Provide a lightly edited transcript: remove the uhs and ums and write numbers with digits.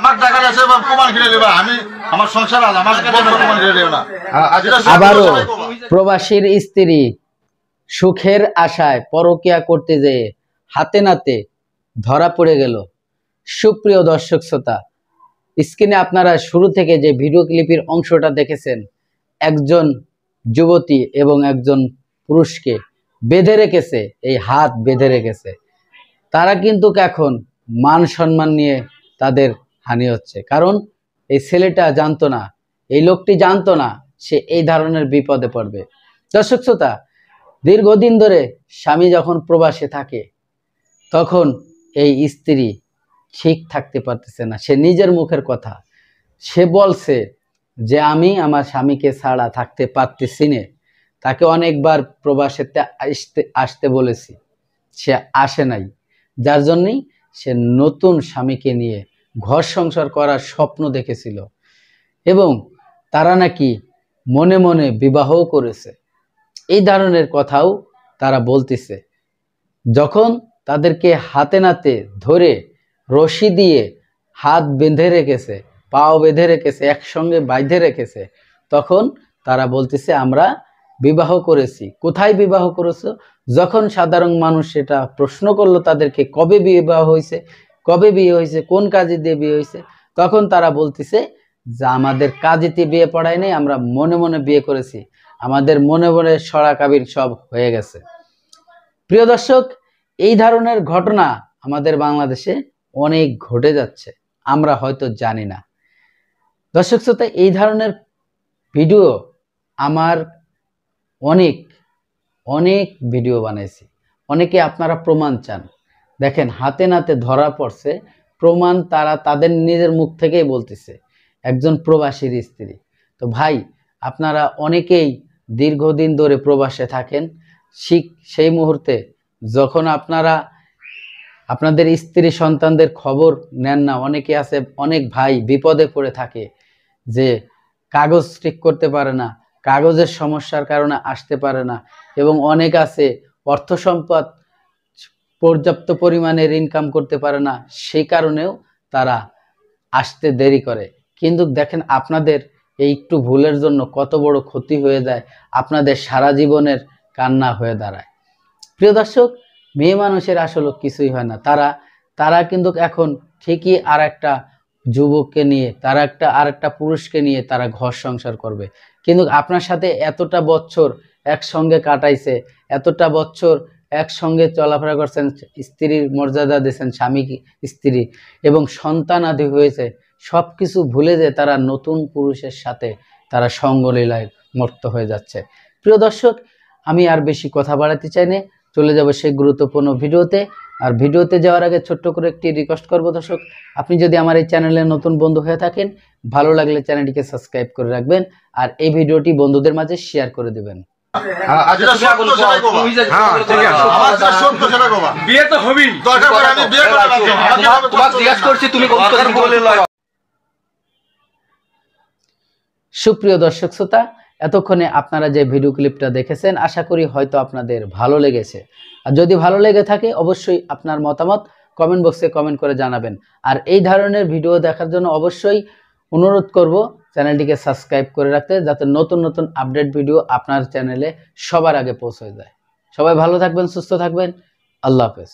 আমার টাকা আছে প্রমাণ কিনে দেবা, আমি আমার সংসার আছে, আমার প্রমাণ কিনে দেব না। আবারও প্রবাসীর স্ত্রী সুখের আশায় পরকিয়া করতে যেয়ে হাতে নাতে ধরা পড়ে গেল। সুপ্রিয় দর্শক শ্রোতা, স্ক্রিনে আপনারা শুরু থেকে যে ভিডিও ক্লিপের অংশটা দেখেছেন, একজন যুবতী এবং একজন পুরুষকে বেঁধে রেখেছে, এই হাত বেঁধে রেখেছে। তারা কিন্তু এখন মান সম্মান নিয়ে তাদের হানি হচ্ছে, কারণ এই ছেলেটা জানতো না, এই লোকটি জানতো না সে এই ধরনের বিপদে পড়বে। দর্শক শ্রোতা, দীর্ঘদিন ধরে স্বামী যখন প্রবাসে থাকে তখন এই স্ত্রী ঠিক থাকতে পারতেছে না। সে নিজের মুখের কথা সে বলছে যে আমি আমার স্বামীকে ছাড়া থাকতে পারতেছি না। তাকে অনেকবার প্রবাসেতে আসতে বলেছি, সে আসে নাই, যার জন্যই সে নতুন স্বামীকে নিয়ে ঘর সংসার করার স্বপ্ন দেখেছিল এবং তারা নাকি মনে মনে বিবাহও করেছে। এই ধরনের কথাও তারা বলতেছে। যখন তাদেরকে হাতে নাতে ধরে রশি দিয়ে হাত বেঁধে রেখেছে, পাও বেঁধে রেখেছে, একসঙ্গে বাঁধে রেখেছে, তখন তারা বলতেছে আমরা বিবাহ করেছি। কোথায় বিবাহ করেছো? যখন সাধারণ মানুষ সেটা প্রশ্ন করলো তাদেরকে, কবে বিবাহ হয়েছে, কবে বিয়ে হয়েছে, কোন কাজে দিয়ে বিয়ে হয়েছে, তখন তারা বলতেছে যে আমাদের কাজেতে বিয়ে পড়ায় নেই, আমরা মনে মনে বিয়ে করেছি, আমাদের মনে মনে সরা কাবির সব হয়ে গেছে। প্রিয় দর্শক, এই ধরনের ঘটনা আমাদের বাংলাদেশে অনেক ঘটে যাচ্ছে, আমরা হয়তো জানি না। দর্শক শ্রোতা, এই ধরনের ভিডিও আমার অনেক ভিডিও বানাইছি। অনেকে আপনারা প্রমাণ চান, দেখেন হাতে নাতে ধরা পড়ছে, প্রমাণ তারা তাদের নিজের মুখ থেকেই বলতেছে, একজন প্রবাসীর স্ত্রী। তো ভাই, আপনারা অনেকেই দীর্ঘদিন ধরে প্রবাসে থাকেন, সেই মুহূর্তে যখন আপনারা আপনাদের স্ত্রী সন্তানদের খবর নেন না, অনেকে আছে, অনেক ভাই বিপদে পড়ে থাকে যে কাগজ ঠিক করতে পারে না, কাগজের সমস্যার কারণে আসতে পারে না, এবং অনেক আছে অর্থ সম্পদ পর্যাপ্ত পরিমাণের ইনকাম করতে পারে না, সেই কারণেও তারা আসতে দেরি করে। কিন্তু দেখেন আপনাদের এই একটু ভুলের জন্য কত বড় ক্ষতি হয়ে যায়, আপনাদের সারা জীবনের কান্না হয়ে দাঁড়ায়। প্রিয় দর্শক, মেয়ে মানুষের আসলে কিছুই হয় না, তারা কিন্তু এখন ঠিকই আর একটা যুবককে নিয়ে, তারা আর একটা পুরুষকে নিয়ে তারা ঘর সংসার করবে। কিন্তু আপনার সাথে এতটা বছর একসঙ্গে কাটাইছে, এতটা বছর একসঙ্গে চলাফেরা করছেন, স্ত্রীর মর্যাদা দিয়েছেন, স্বামী স্ত্রী এবং সন্তান আদি হয়েছে, সব কিছু ভুলে যে তারা নতুন পুরুষের সাথে তারা সঙ্গলীলায় মত্ত হয়ে যাচ্ছে। প্রিয় দর্শক, আমি আর বেশি কথা বাড়াতে চাই না, চলে যাব সেই গুরুত্বপূর্ণ ভিডিওতে। আর ভিডিওতে যাওয়ার আগে ছোট্ট করে একটি রিকোয়েস্ট করব দর্শক, আপনি যদি আমার এই চ্যানেলে নতুন বন্ধু হয়ে থাকেন, ভালো লাগলে চ্যানেলটিকে সাবস্ক্রাইব করে রাখবেন আর এই ভিডিওটি বন্ধুদের মাঝে শেয়ার করে দেবেন। সুপ্রিয় দর্শক শ্রোতা, এতক্ষণে আপনারা যে ভিডিও ক্লিপটা দেখেছেন, আশা করি হয়তো আপনাদের ভালো লেগেছে। আর যদি ভালো লেগে থাকে অবশ্যই আপনার মতামত কমেন্ট বক্সে কমেন্ট করে জানাবেন। আর এই ধরনের ভিডিও দেখার জন্য অবশ্যই অনুরোধ করব চ্যানেলটিকে সাবস্ক্রাইব করে রাখতে, যাতে নতুন নতুন আপডেট ভিডিও আপনার চ্যানেলে সবার আগে পৌঁছে যায়। সবাই ভালো থাকবেন, সুস্থ থাকবেন, আল্লাহ হাফেজ।